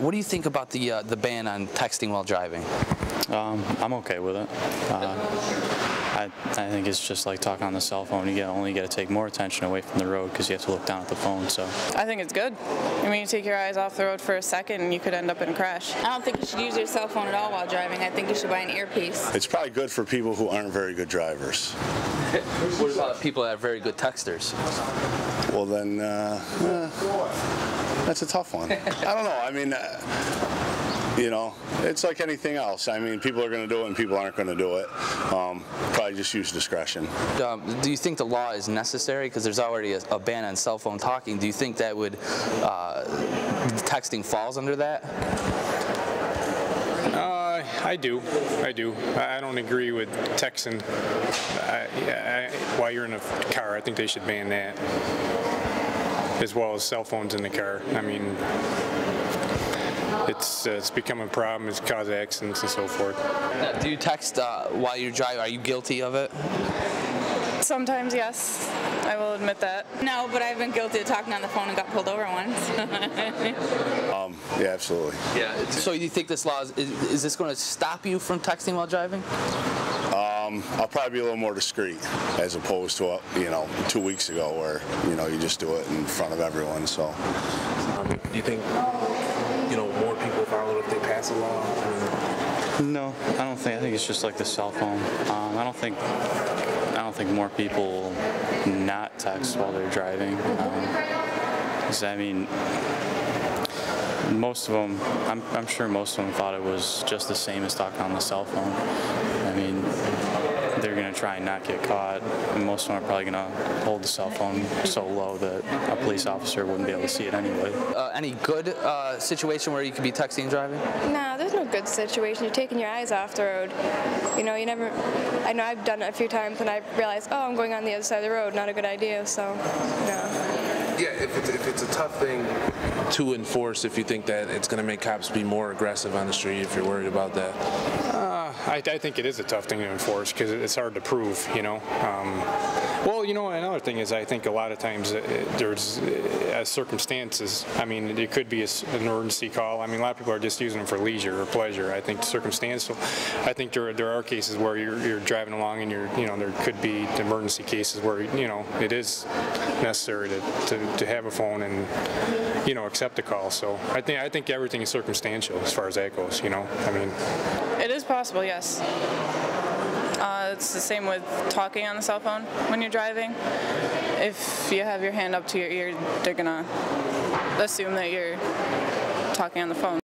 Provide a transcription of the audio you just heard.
What do you think about the ban on texting while driving? I'm okay with it. I think it's just like talking on the cell phone. You only got to take more attention away from the road because you have to look down at the phone. So I think it's good. I mean, you take your eyes off the road for a second and you could end up in a crash. I don't think you should use your cell phone at all while driving. I think you should buy an earpiece. It's probably good for people who aren't very good drivers. What about people that are very good texters? Well, then that's a tough one. I don't know. I mean, you know, it's like anything else. I mean, people are going to do it and people aren't going to do it. Probably just use discretion. Do you think the law is necessary? Because there's already a ban on cell phone talking. Do you think that would texting falls under that? I do. I don't agree with texting while you're in a car. I think they should ban that, as well as cell phones in the car. I mean, it's become a problem. It's caused accidents and so forth. Do you text while you're driving? Are you guilty of it? Sometimes, yes. I will admit that. No, but I've been guilty of talking on the phone and got pulled over once. Yeah, absolutely. Yeah. So you think this law is this going to stop you from texting while driving? I'll probably be a little more discreet as opposed to 2 weeks ago where you just do it in front of everyone. So. Do you think more people follow if they pass a law? no, I don't think. I think it's just like the cell phone. I don't think more people not text while they're driving. 'Cause I mean, most of them, I'm sure most of them thought it was just the same as talking on the cell phone. I mean, they're going to try and not get caught, and most of them are probably going to hold the cell phone so low that a police officer wouldn't be able to see it anyway. Any good situation where you could be texting and driving? No, there's no good situation. You're taking your eyes off the road. You never, I know I've done it a few times and I realized, oh, I'm going on the other side of the road, not a good idea, so, Yeah, if it's a tough thing to enforce, if you think that it's going to make cops be more aggressive on the street, if you're worried about that. I think it is a tough thing to enforce because it's hard to prove, Well, another thing is I think a lot of times there's circumstances. I mean, it could be an emergency call. I mean, a lot of people are just using them for leisure or pleasure. I think circumstantial. I think there are cases where you're driving along and there could be emergency cases where it is necessary to have a phone and accept the call. So I think everything is circumstantial as far as that goes. I mean, It is possible, yes. It's the same with talking on the cell phone when you're driving. If you have your hand up to your ear, they're gonna assume that you're talking on the phone.